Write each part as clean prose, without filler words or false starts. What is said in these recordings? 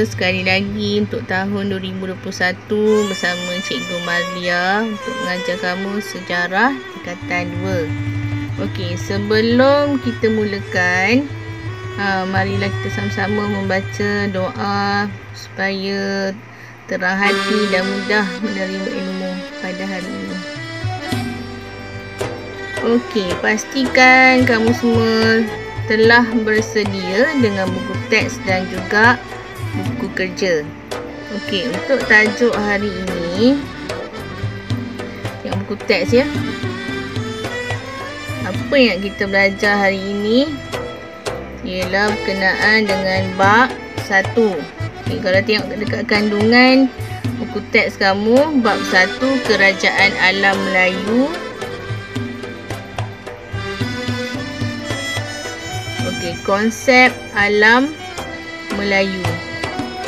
sekali lagi untuk tahun 2021 bersama Cikgu Marlia untuk mengajar kamu sejarah tingkatan 2. Okey, sebelum kita mulakan, marilah kita sama-sama membaca doa supaya terang hati dan mudah menerima ilmu pada hari ini. Okey, pastikan kamu semua telah bersedia dengan buku teks dan juga buku kerja. Okey, untuk tajuk hari ini, yang buku teks ya. Apa yang kita belajar hari ini ialah berkenaan dengan bab 1. Okay, kalau tengok dekat kandungan buku teks kamu, bab 1 Kerajaan Alam Melayu. Okey, konsep alam Melayu.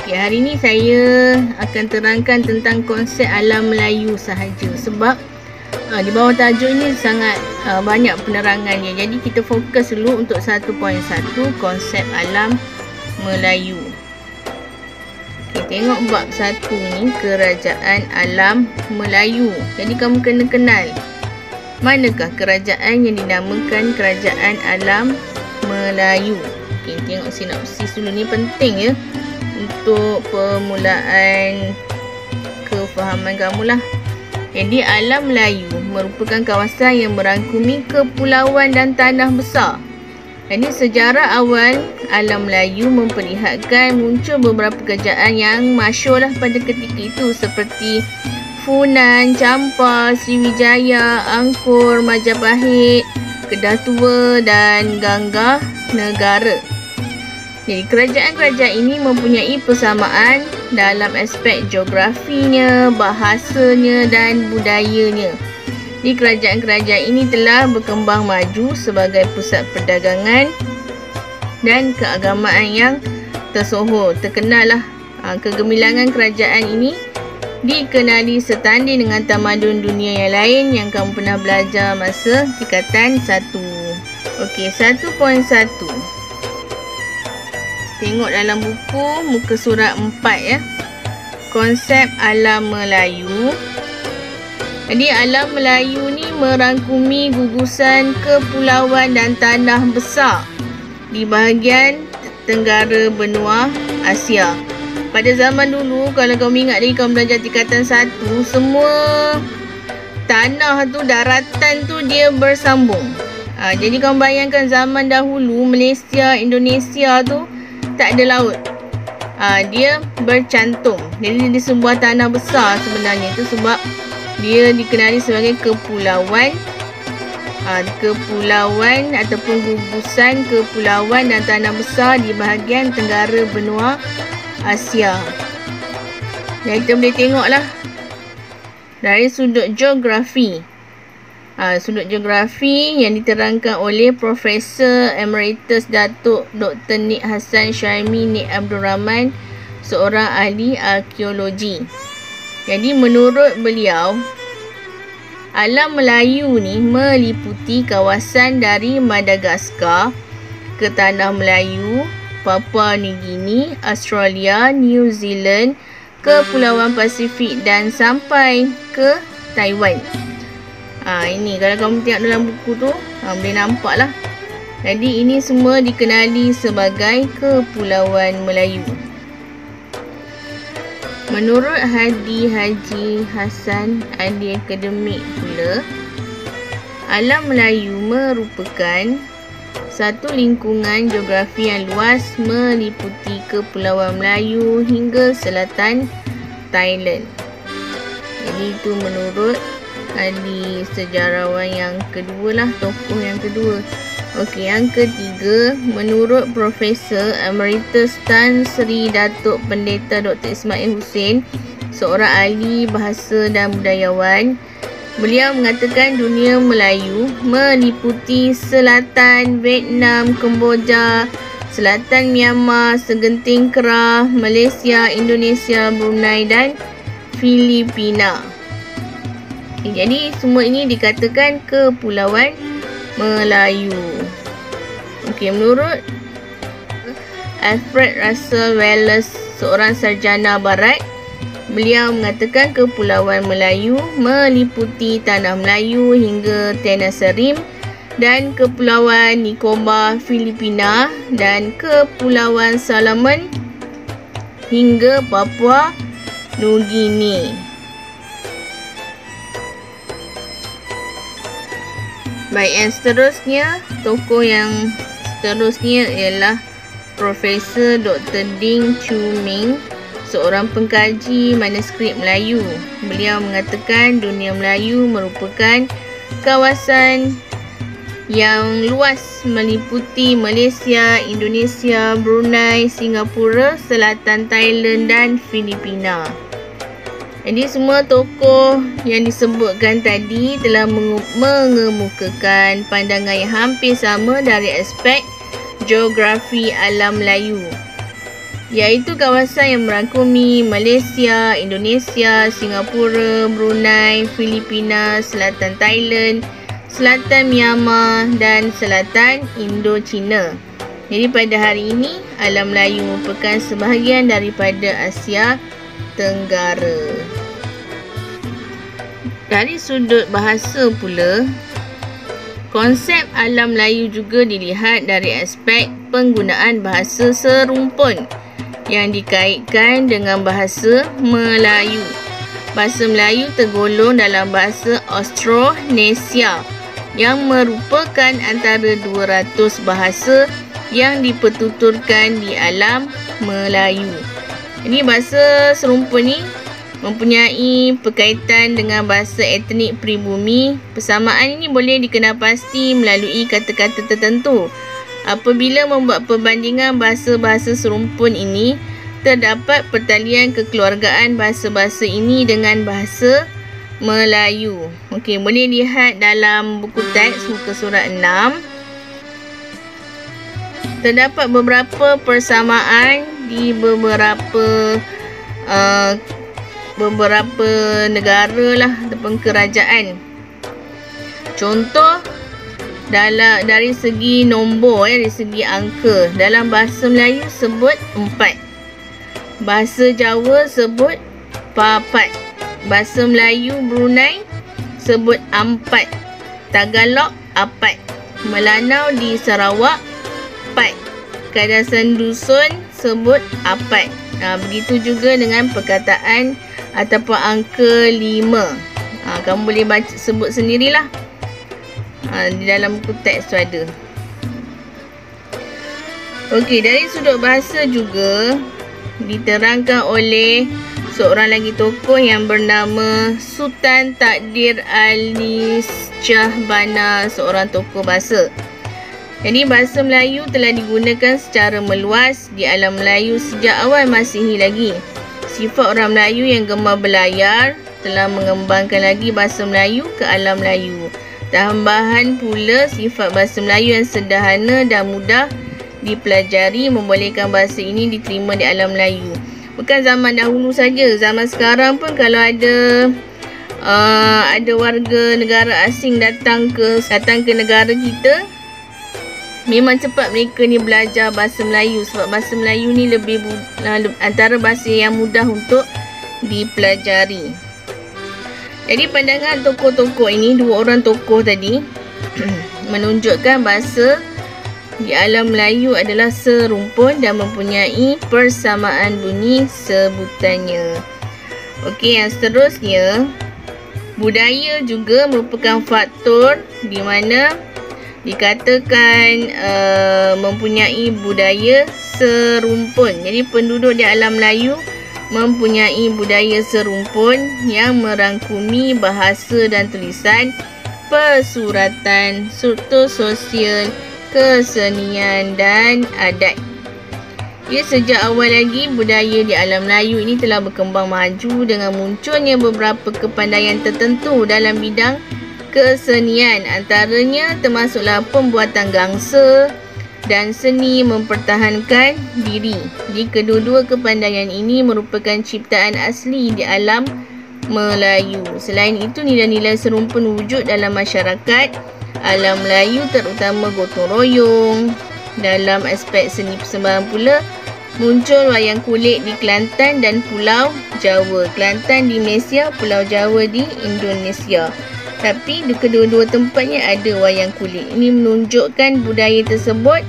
Okey, hari ini saya akan terangkan tentang konsep alam Melayu sahaja sebab di bawah tajuk ini sangat banyak penerangannya. Jadi kita fokus dulu untuk 1.1 konsep alam Melayu. Okey, tengok bab 1 ni, Kerajaan Alam Melayu. Jadi kamu kena kenal manakah kerajaan yang dinamakan Kerajaan Alam Melayu. Okey, tengok sinopsis dulu, ni penting ya untuk permulaan kefahaman kamu lah. Jadi alam Melayu merupakan kawasan yang merangkumi kepulauan dan tanah besar. Jadi sejarah awal alam Melayu memperlihatkan muncul beberapa kerajaan yang masyhur lah pada ketika itu seperti Funan, Champa, Sriwijaya, Angkor, Majapahit, Kedah Tua dan Gangga Negara. Jadi kerajaan-kerajaan ini mempunyai persamaan dalam aspek geografinya, bahasanya dan budayanya. Di kerajaan-kerajaan ini telah berkembang maju sebagai pusat perdagangan dan keagamaan yang tersohor. Terkenal lah kegemilangan kerajaan ini dikenali setanding dengan tamadun dunia yang lain yang kamu pernah belajar masa tingkatan 1. Okey, 1.1. Tengok dalam buku muka surat 4 ya. Konsep alam Melayu. Jadi alam Melayu ni merangkumi gugusan kepulauan dan tanah besar di bahagian tenggara benua Asia. Pada zaman dulu, kalau kamu ingat lagi kamu belajar tingkatan 1, semua tanah tu, daratan tu dia bersambung. Jadi kamu bayangkan zaman dahulu Malaysia, Indonesia tu tak ada laut. Dia bercantum. Jadi dia sebuah tanah besar sebenarnya. Itu sebab dia dikenali sebagai kepulauan. Kepulauan ataupun gugusan kepulauan dan tanah besar di bahagian tenggara benua Asia. Dan kita boleh tengoklah dari sudut geografi. Sudut geografi yang diterangkan oleh Profesor Emeritus Datuk Dr. Nik Hassan Syaimi Nik Abdul Rahman, seorang ahli arkeologi. Jadi menurut beliau, alam Melayu ni meliputi kawasan dari Madagaskar ke Tanah Melayu, Papua New Guinea, Australia, New Zealand, Kepulauan Pasifik dan sampai ke Taiwan. Ini kalau kamu tengok dalam buku tu, boleh nampak lah. Jadi ini semua dikenali sebagai Kepulauan Melayu. Menurut Hadi Haji Hassan, ahli akademik pula, alam Melayu merupakan satu lingkungan geografi yang luas meliputi Kepulauan Melayu hingga selatan Thailand. Jadi itu menurut ahli sejarawan yang kedua lah, tokoh yang kedua. Okey, yang ketiga, menurut Profesor Emeritus Tan Sri Datuk Pendeta Dr. Ismail Hussein, seorang ahli bahasa dan budayawan, beliau mengatakan dunia Melayu meliputi selatan Vietnam, Kemboja, selatan Myanmar, segenting Kedah, Malaysia, Indonesia, Brunei dan Filipina. Jadi semua ini dikatakan Kepulauan Melayu. Okey, menurut Alfred Russel Wallace seorang sarjana barat. Beliau mengatakan Kepulauan Melayu meliputi Tanah Melayu hingga Tenasserim dan Kepulauan Nicobar Filipina dan Kepulauan Solomon hingga Papua Nugini. Baik, yang seterusnya, tokoh yang seterusnya ialah Profesor Dr. Ding Chu Ming, seorang pengkaji manuskrip Melayu. Beliau mengatakan dunia Melayu merupakan kawasan yang luas meliputi Malaysia, Indonesia, Brunei, Singapura, Selatan Thailand dan Filipina. Jadi semua tokoh yang disebutkan tadi telah mengemukakan pandangan yang hampir sama dari aspek geografi alam Melayu, iaitu kawasan yang merangkumi Malaysia, Indonesia, Singapura, Brunei, Filipina, Selatan Thailand, Selatan Myanmar dan Selatan Indochina. Jadi pada hari ini, alam Melayu merupakan sebahagian daripada Asia Tenggara. Dari sudut bahasa pula, konsep alam Melayu juga dilihat dari aspek penggunaan bahasa serumpun yang dikaitkan dengan bahasa Melayu. Bahasa Melayu tergolong dalam bahasa Austronesia yang merupakan antara 200 bahasa yang dipertuturkan di alam Melayu. Jadi bahasa serumpun ni mempunyai berkaitan dengan bahasa etnik pribumi. Persamaan ini boleh dikenal pasti melalui kata-kata tertentu. Apabila membuat perbandingan bahasa-bahasa serumpun ini, terdapat pertalian kekeluargaan bahasa-bahasa ini dengan bahasa Melayu. Okey, boleh lihat dalam buku teks muka surat 6. Terdapat beberapa persamaan di beberapa negara lah ataupun kerajaan. Contoh dari segi nombor, dari segi angka, dalam bahasa Melayu sebut 4, bahasa Jawa sebut 4, bahasa Melayu Brunei sebut 4, Tagalog 4, Melanau di Sarawak 4, Kadasan Dusun sebut 4. Begitu juga dengan perkataan ataupun angka 5. Kamu boleh baca, sebut sendirilah. Di dalam buku teks tu ada. Okey, dari sudut bahasa juga diterangkan oleh seorang lagi tokoh yang bernama Sultan Takdir Ali Syahbana, seorang tokoh bahasa. Jadi bahasa Melayu telah digunakan secara meluas di alam Melayu sejak awal Masihi lagi. Sifat orang Melayu yang gemar berlayar telah mengembangkan lagi bahasa Melayu ke alam Melayu. Tambahan pula sifat bahasa Melayu yang sederhana dan mudah dipelajari membolehkan bahasa ini diterima di alam Melayu. Bukan zaman dahulu saja, zaman sekarang pun kalau ada warga negara asing datang ke negara kita, memang cepat mereka ni belajar bahasa Melayu sebab bahasa Melayu ni lebih antara bahasa yang mudah untuk dipelajari. Jadi pandangan tokoh-tokoh ini, dua orang tokoh tadi menunjukkan bahasa di alam Melayu adalah serumpun dan mempunyai persamaan bunyi sebutannya. Okey, yang seterusnya, budaya juga merupakan faktor di mana dikatakan mempunyai budaya serumpun. Jadi penduduk di alam Melayu mempunyai budaya serumpun yang merangkumi bahasa dan tulisan, persuratan, struktur sosial, kesenian dan adat. Ya, sejak awal lagi budaya di alam Melayu ini telah berkembang maju dengan munculnya beberapa kepandaian tertentu dalam bidang kesenian, antaranya termasuklah pembuatan gangsa dan seni mempertahankan diri. Di kedua-dua kepandaian ini merupakan ciptaan asli di alam Melayu. Selain itu, nilai-nilai serumpun wujud dalam masyarakat alam Melayu, terutama gotong royong. Dalam aspek seni persembahan pula, muncul wayang kulit di Kelantan dan Pulau Jawa. Kelantan di Malaysia, Pulau Jawa di Indonesia. Tapi di kedua-dua tempatnya ada wayang kulit. Ini menunjukkan budaya tersebut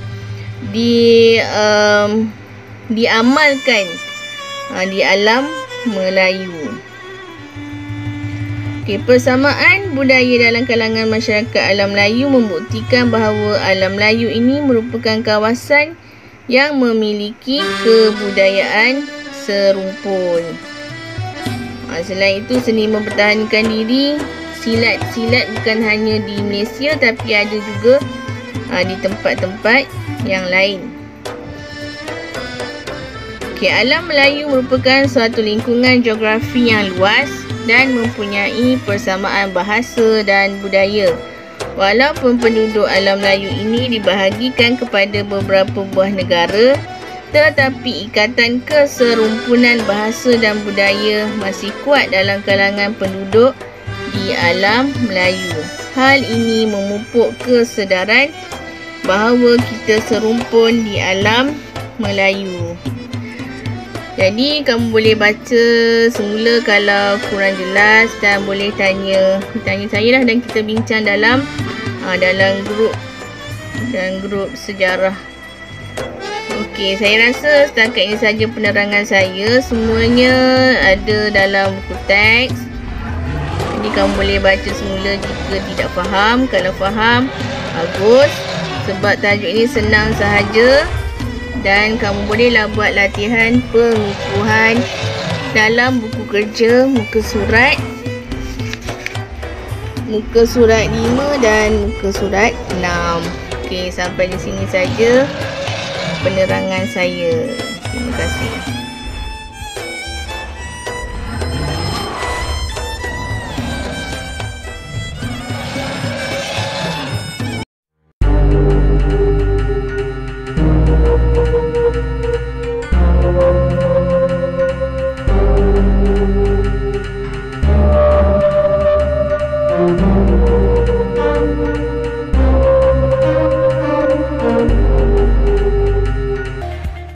diamalkan di alam Melayu. Persamaan budaya dalam kalangan masyarakat alam Melayu membuktikan bahawa alam Melayu ini merupakan kawasan yang memiliki kebudayaan serumpun. Selain itu, seni mempertahankan diri, silat bukan hanya di Malaysia tapi ada juga di tempat-tempat yang lain. Alam Melayu merupakan suatu lingkungan geografi yang luas dan mempunyai persamaan bahasa dan budaya. Walaupun penduduk alam Melayu ini dibahagikan kepada beberapa buah negara, tetapi ikatan keserumpunan bahasa dan budaya masih kuat dalam kalangan penduduk di alam Melayu. Hal ini memupuk kesedaran bahawa kita serumpun di alam Melayu. Jadi kamu boleh baca semula kalau kurang jelas dan boleh tanya saya lah, dan kita bincang dalam grup sejarah. Okey, saya rasa setakat ini saja penerangan saya. Semuanya ada dalam buku teks. Jadi kamu boleh baca semula jika tidak faham. Kalau faham, bagus. Sebab tajuk ini senang sahaja. Dan kamu bolehlah buat latihan pengukuhan dalam buku kerja muka surat 5 dan muka surat 6. Okey, sampai di sini saja penerangan saya. Terima kasih.